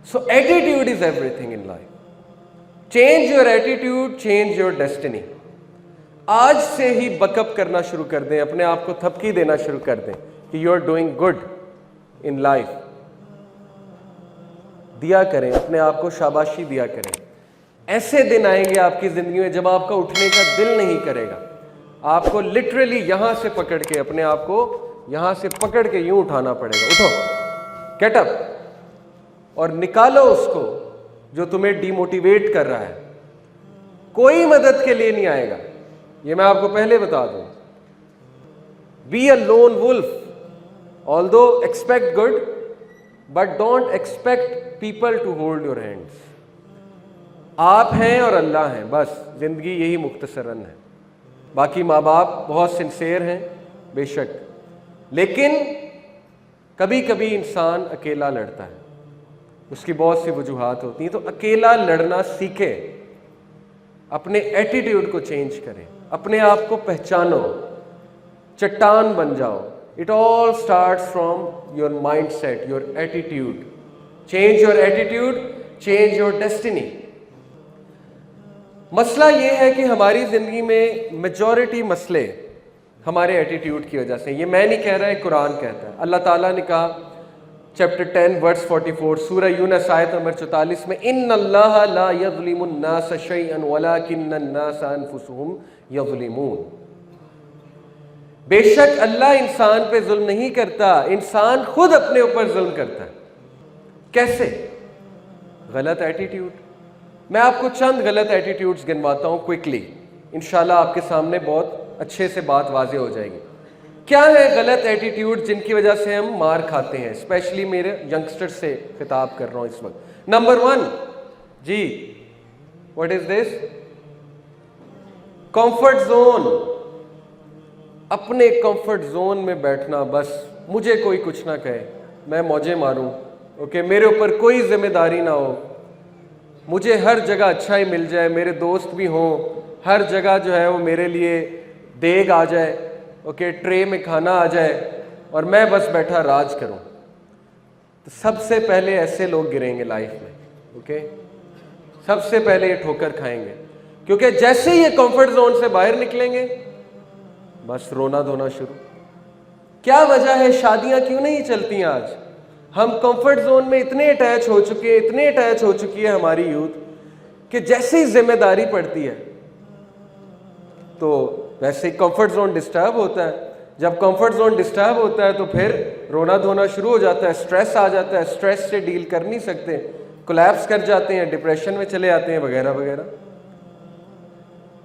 So attitude is everything in life. Change your attitude, change your destiny. آج سے ہی بکپ کرنا شروع کر دیں, اپنے آپ کو تھپکی دینا شروع کر دیں کہ you are doing good in life. دیا کریں, اپنے آپ کو شاباشی دیا کریں. ایسے دن آئیں گے آپ کی زندگی میں جب آپ کا اٹھنے کا دل نہیں کرے گا. آپ کو لٹرلی یہاں سے پکڑ کے, اپنے آپ کو یہاں سے پکڑ کے یوں اٹھانا پڑے گا. اٹھو, گیٹ اپ, اور نکالو اس کو جو تمہیں ڈی موٹیویٹ کر رہا ہے. کوئی مدد کے لیے نہیں آئے گا, یہ میں آپ کو پہلے بتا دوں. Be a lone wolf, although expect good, but don't expect people to hold your hands. آپ ہیں اور اللہ ہیں, بس زندگی یہی مختصراً ہے. باقی ماں باپ بہت سنسیئر ہیں بے شک, لیکن کبھی کبھی انسان اکیلا لڑتا ہے, اس کی بہت سی وجوہات ہوتی ہیں. تو اکیلا لڑنا سیکھے, اپنے ایٹیٹیوڈ کو چینج کریں, اپنے آپ کو پہچانو, چٹان بن جاؤ. It all starts from your mindset, your attitude. Change your attitude, change your destiny. مسئلہ یہ ہے کہ ہماری زندگی میں میجورٹی مسئلے ہمارے ایٹیٹیوڈ کی وجہ سے. یہ میں نہیں کہہ رہا, ہے قرآن کہتا ہے. اللہ تعالیٰ نے کہا چیپٹر 10 ورس 44 سورہ یونس آیت نمبر 44 میں, ان اللہ لا یظلم الناس شیئا ولکن الناس انفسهم یظلمون. بے شک اللہ انسان پہ ظلم نہیں کرتا, انسان خود اپنے اوپر ظلم کرتا ہے. کیسے؟ غلط ایٹیٹیوڈ. میں آپ کو چند غلط ایٹیٹیوڈز گنواتا ہوں کوئکلی, انشاءاللہ آپ کے سامنے بہت اچھے سے بات واضح ہو جائے گی. کیا ہے غلط ایٹیٹیوڈ جن کی وجہ سے ہم مار کھاتے ہیں؟ اسپیشلی میرے ینگسٹر سے خطاب کر رہا ہوں اس وقت. نمبر 1, جی what is this? Comfort zone. اپنے کمفرٹ زون میں بیٹھنا, بس مجھے کوئی کچھ نہ کہے, میں موجیں ماروں, اوکے, میرے اوپر کوئی ذمہ داری نہ ہو, مجھے ہر جگہ اچھا ہی مل جائے, میرے دوست بھی ہوں, ہر جگہ جو ہے وہ میرے لیے دیگ آ جائے, اوکے, ٹرے میں کھانا آ جائے, اور میں بس بیٹھا راج کروں. تو سب سے پہلے ایسے لوگ گریں گے لائف میں, اوکے, سب سے پہلے یہ ٹھوکر کھائیں گے, کیونکہ جیسے ہی یہ کمفرٹ زون سے باہر نکلیں گے بس رونا دھونا شروع. کیا وجہ ہے شادیاں کیوں نہیں چلتی ہیں آج؟ ہم کمفرٹ زون میں اتنے اٹیچ ہو چکے ہیں, اتنے اٹیچ ہو چکی ہے ہماری یوتھ کہ جیسے ہی ذمہ داری پڑتی ہے تو ویسے ہی کمفرٹ زون ڈسٹرب ہوتا ہے. جب کمفرٹ زون ڈسٹرب ہوتا ہے تو پھر رونا دھونا شروع ہو جاتا ہے, اسٹریس آ جاتا ہے, اسٹریس سے ڈیل کر نہیں سکتے, کولیپس کر جاتے ہیں, ڈپریشن میں چلے آتے ہیں وغیرہ وغیرہ.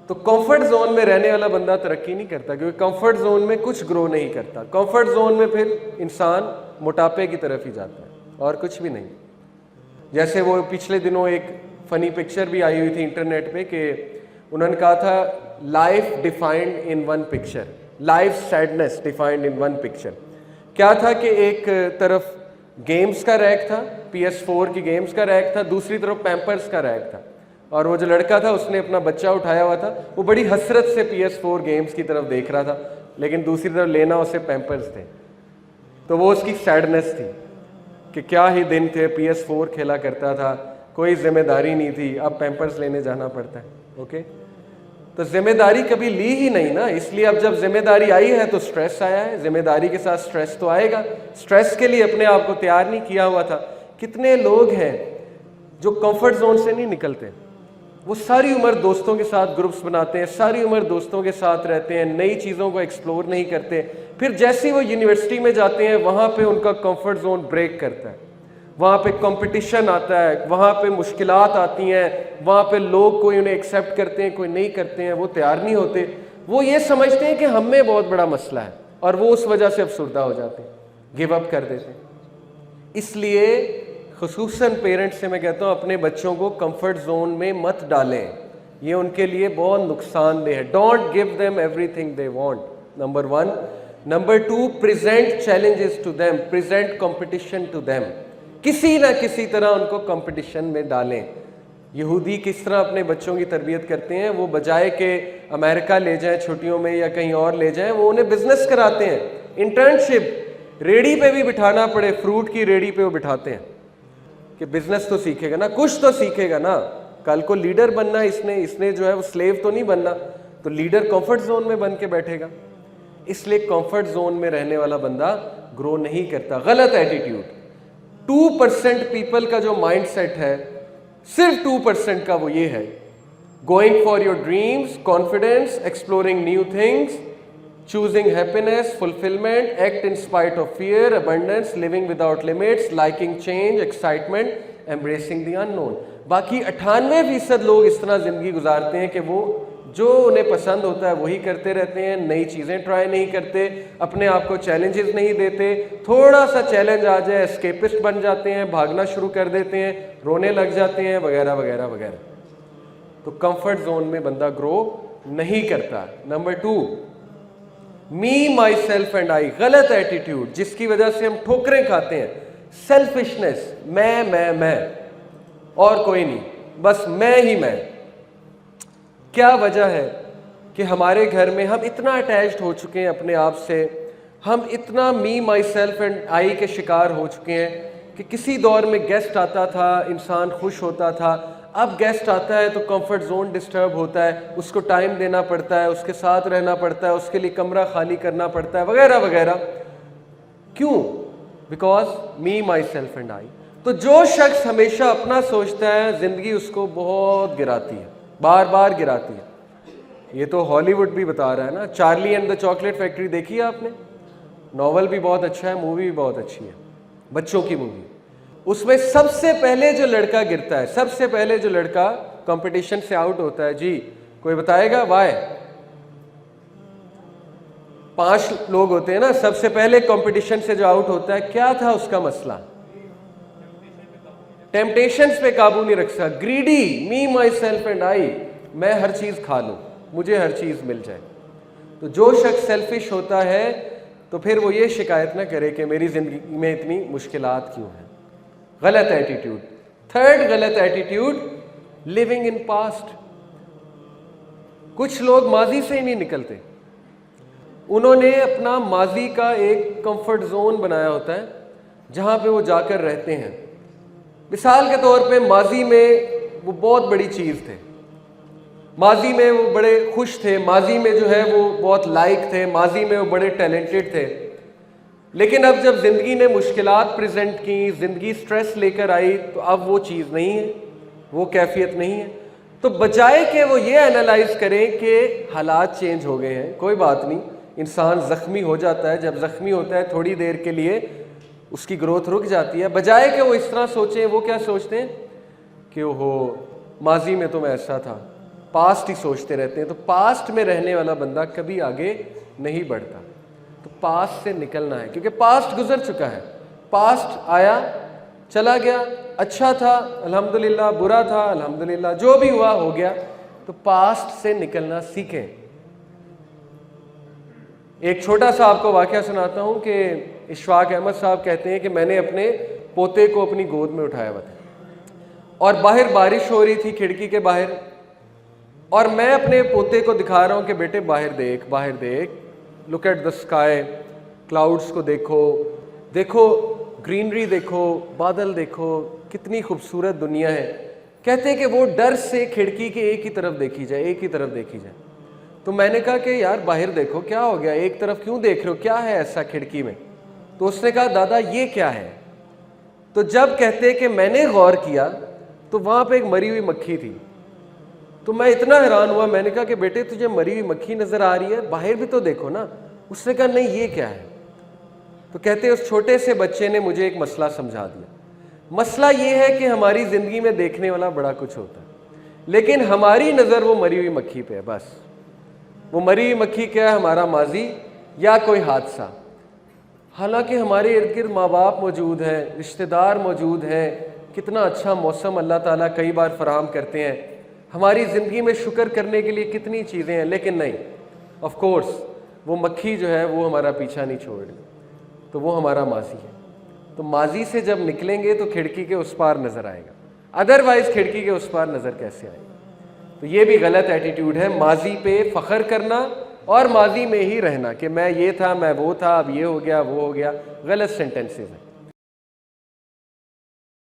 تو کمفرٹ زون میں رہنے والا بندہ ترقی نہیں کرتا, کیونکہ کمفرٹ زون میں کچھ گرو نہیں کرتا. کمفرٹ زون میں پھر انسان موٹاپے کی طرف ہی جاتا ہے اور کچھ بھی نہیں. جیسے وہ پچھلے دنوں ایک فنی پکچر بھی آئی ہوئی تھی انٹرنیٹ پہ کہ انہوں نے کہا تھا life defined in one picture, life sadness defined in one picture. کیا تھا کہ ایک طرف گیمز کا ریک تھا, PS4 کی گیمز کا ریک تھا, دوسری طرف پیمپرز کا ریک تھا, اور وہ جو لڑکا تھا اس نے اپنا بچہ اٹھایا ہوا تھا, وہ بڑی حسرت سے PS4 گیمز کی طرف دیکھ رہا تھا, لیکن دوسری طرف لینا اسے پیمپرز تھے. تو وہ اس کی سیڈنس تھی کہ کیا ہی دن تھے, PS4 کھیلا کرتا تھا, کوئی ذمہ داری نہیں تھی, اب پیمپرز لینے جانا پڑتا ہے. اوکے, تو ذمہ داری کبھی لی ہی نہیں نا, اس لیے اب جب ذمہ داری آئی ہے تو سٹریس آیا ہے. ذمہ داری کے ساتھ سٹریس تو آئے گا, سٹریس کے لیے اپنے آپ کو تیار نہیں کیا ہوا تھا. کتنے لوگ ہیں جو کمفرٹ زون سے نہیں نکلتے, وہ ساری عمر دوستوں کے ساتھ گروپس بناتے ہیں, ساری عمر دوستوں کے ساتھ رہتے ہیں, نئی چیزوں کو ایکسپلور نہیں کرتے, پھر جیسے وہ یونیورسٹی میں جاتے ہیں وہاں پہ ان کا کمفرٹ زون بریک کرتا ہے, وہاں پہ کمپٹیشن آتا ہے, وہاں پہ مشکلات آتی ہیں, وہاں پہ لوگ کوئی انہیں ایکسیپٹ کرتے ہیں, کوئی نہیں کرتے ہیں, وہ تیار نہیں ہوتے, وہ یہ سمجھتے ہیں کہ ہم میں بہت بڑا مسئلہ ہے, اور وہ اس وجہ سے افسردہ ہو جاتے ہیں, گیو اپ کر دیتے ہیں. اس لیے خصوصاً پیرنٹس سے میں کہتا ہوں اپنے بچوں کو کمفرٹ زون میں مت ڈالیں, یہ ان کے لیے بہت نقصان دہ ہے. Don't give them everything they want, number 1. Number 2, present challenges to them, present competition to them. کسی نہ کسی طرح ان کو کمپٹیشن میں ڈالیں. یہودی کس طرح اپنے بچوں کی تربیت کرتے ہیں, وہ بجائے کہ امریکہ لے جائیں چھٹیوں میں یا کہیں اور لے جائیں, وہ انہیں بزنس کراتے ہیں, انٹرنشپ, ریڑھی پہ بھی بٹھانا پڑے, فروٹ کی ریڑھی پہ وہ بٹھاتے ہیں کہ بزنس تو سیکھے گا نا, کچھ تو سیکھے گا نا, کل کو لیڈر بننا اس نے جو ہے وہ سلیو تو نہیں بننا, تو لیڈر کمفرٹ زون میں بن کے بیٹھے گا. اس لیے کمفرٹ زون میں رہنے والا بندہ گرو نہیں کرتا. غلط ایٹیٹیوڈ. 2% پیپل کا جو مائنڈ سیٹ ہے, صرف 2% کا وہ یہ ہے, going for your dreams, confidence, exploring new things, choosing happiness, fulfillment, act in spite of fear, abundance, living without limits, liking change, excitement, embracing the unknown. باقی 98% لوگ اس طرح زندگی گزارتے ہیں کہ وہ جو انہیں پسند ہوتا ہے وہی کرتے رہتے ہیں, نئی چیزیں ٹرائی نہیں کرتے, اپنے آپ کو چیلنجز نہیں دیتے, تھوڑا سا چیلنج آ جائے اسکیپسٹ بن جاتے ہیں, بھاگنا شروع کر دیتے ہیں, رونے لگ جاتے ہیں, وغیرہ وغیرہ وغیرہ. تو کمفرٹ زون میں بندہ گرو نہیں کرتا. Number 2, me, my self and I. غلط ایٹیٹیوڈ جس کی وجہ سے ہم ٹھوکریں کھاتے ہیں. سیلفشنس, میں اور کوئی نہیں, بس میں ہی میں. کیا وجہ ہے کہ ہمارے گھر میں ہم اتنا اٹیچڈ ہو چکے ہیں اپنے آپ سے, ہم اتنا می, مائی سیلف اینڈ آئی کے شکار ہو چکے ہیں کہ کسی دور میں گیسٹ آتا تھا, انسان خوش ہوتا تھا, اب گیسٹ آتا ہے تو کمفرٹ زون ڈسٹرب ہوتا ہے, اس کو ٹائم دینا پڑتا ہے, اس کے ساتھ رہنا پڑتا ہے, اس کے لیے کمرہ خالی کرنا پڑتا ہے, وغیرہ وغیرہ. کیوں؟ Because me, my self and I. تو جو شخص ہمیشہ اپنا سوچتا ہے زندگی اس کو بہت گراتی ہے, بار بار گراتی ہے. یہ تو ہالی ووڈ بھی بتا رہا ہے نا, Charlie and the chocolate factory دیکھی ہے آپ نے؟ ناول بھی بہت اچھا ہے, مووی بھی بہت اچھی ہے, بچوں کی مووی. اس میں سب سے پہلے جو لڑکا گرتا ہے, سب سے پہلے جو لڑکا کمپٹیشن سے آؤٹ ہوتا ہے, جی کوئی بتائے گا وائے؟ 5 لوگ ہوتے ہیں نا, سب سے پہلے کمپٹیشن سے جو آؤٹ ہوتا ہے, کیا تھا اس کا مسئلہ؟ ٹیمپٹیشنز پہ قابو نہیں رکھ سکا. Greedy, me, my self and I, میں ہر چیز کھا لوں, مجھے ہر چیز مل جائے. تو جو شخص سیلفش ہوتا ہے تو پھر وہ یہ شکایت نہ کرے کہ میری زندگی میں اتنی مشکلات کیوں ہیں. غلط ایٹیٹیوڈ. 3rd غلط ایٹیٹیوڈ, لیونگ ان پاسٹ. کچھ لوگ ماضی سے ہی نہیں نکلتے. انہوں نے اپنا ماضی کا ایک کمفرٹ زون بنایا ہوتا ہے جہاں پہ وہ جا کر رہتے ہیں. مثال کے طور پہ ماضی میں وہ بہت بڑی چیز تھے, ماضی میں وہ بڑے خوش تھے, ماضی میں جو ہے وہ بہت لائق تھے, ماضی میں وہ بڑے ٹیلنٹڈ تھے. لیکن اب جب زندگی نے مشکلات پریزنٹ کی, زندگی سٹریس لے کر آئی, تو اب وہ چیز نہیں ہے, وہ کیفیت نہیں ہے. تو بجائے کہ وہ یہ انالائز کریں کہ حالات چینج ہو گئے ہیں, کوئی بات نہیں, انسان زخمی ہو جاتا ہے, جب زخمی ہوتا ہے تھوڑی دیر کے لیے اس کی گروتھ رک جاتی ہے, بجائے کہ وہ اس طرح سوچیں, وہ کیا سوچتے ہیں کہ اوہو ماضی میں تو میں ایسا تھا, پاسٹ ہی سوچتے رہتے ہیں. تو پاسٹ میں رہنے والا بندہ کبھی آگے نہیں بڑھتا. تو پاسٹ سے نکلنا ہے, کیونکہ پاسٹ گزر چکا ہے. پاسٹ آیا چلا گیا, اچھا تھا الحمدللہ, برا تھا الحمدللہ, جو بھی ہوا ہو گیا. تو پاسٹ سے نکلنا سیکھیں. ایک چھوٹا سا آپ کو واقعہ سناتا ہوں کہ اشفاق احمد صاحب کہتے ہیں کہ میں نے اپنے پوتے کو اپنی گود میں اٹھایا ہوا تھا اور باہر بارش ہو رہی تھی کھڑکی کے باہر, اور میں اپنے پوتے کو دکھا رہا ہوں کہ بیٹے باہر دیکھ, باہر دیکھ, look at the sky, clouds کو دیکھو, دیکھو گرینری, دیکھو بادل, دیکھو کتنی خوبصورت دنیا ہے. کہتے ہیں کہ وہ ڈر سے کھڑکی کے ایک ہی طرف دیکھی جائے, ایک ہی طرف دیکھی جائے. تو میں نے کہا کہ یار باہر دیکھو, کیا ہو گیا, ایک طرف کیوں دیکھ رہے ہو, کیا ہے ایسا کھڑکی میں؟ تو اس نے کہا دادا یہ کیا ہے. تو جب کہتے کہ میں نے غور کیا تو وہاں پہ ایک مری ہوئی مکھی تھی. تو میں اتنا حیران ہوا, میں نے کہا کہ بیٹے تجھے مری ہوئی مکھی نظر آ رہی ہے, باہر بھی تو دیکھو نا. اس نے کہا نہیں یہ کیا ہے. تو کہتے اس چھوٹے سے بچے نے مجھے ایک مسئلہ سمجھا دیا. مسئلہ یہ ہے کہ ہماری زندگی میں دیکھنے والا بڑا کچھ ہوتا ہے, لیکن ہماری نظر وہ مری ہوئی مکھی پہ ہے. بس وہ مری ہوئی مکھی کیا ہے, ہمارا ماضی یا کوئی حادثہ. حالانکہ ہمارے ارد گرد ماں باپ موجود ہیں, رشتہ دار موجود ہیں, کتنا اچھا موسم اللہ تعالیٰ کئی بار فراہم کرتے ہیں, ہماری زندگی میں شکر کرنے کے لیے کتنی چیزیں ہیں. لیکن نہیں, آف کورس وہ مکھی جو ہے وہ ہمارا پیچھا نہیں چھوڑ رہی, تو وہ ہمارا ماضی ہے. تو ماضی سے جب نکلیں گے تو کھڑکی کے اس پار نظر آئے گا, ادروائز کھڑکی کے اس پار نظر کیسے آئے گا. تو یہ بھی غلط ایٹیٹیوڈ ہے, ماضی پہ فخر کرنا اور ماضی میں ہی رہنا کہ میں یہ تھا, میں وہ تھا, اب یہ ہو گیا, وہ ہو گیا. غلط سینٹنسز ہیں.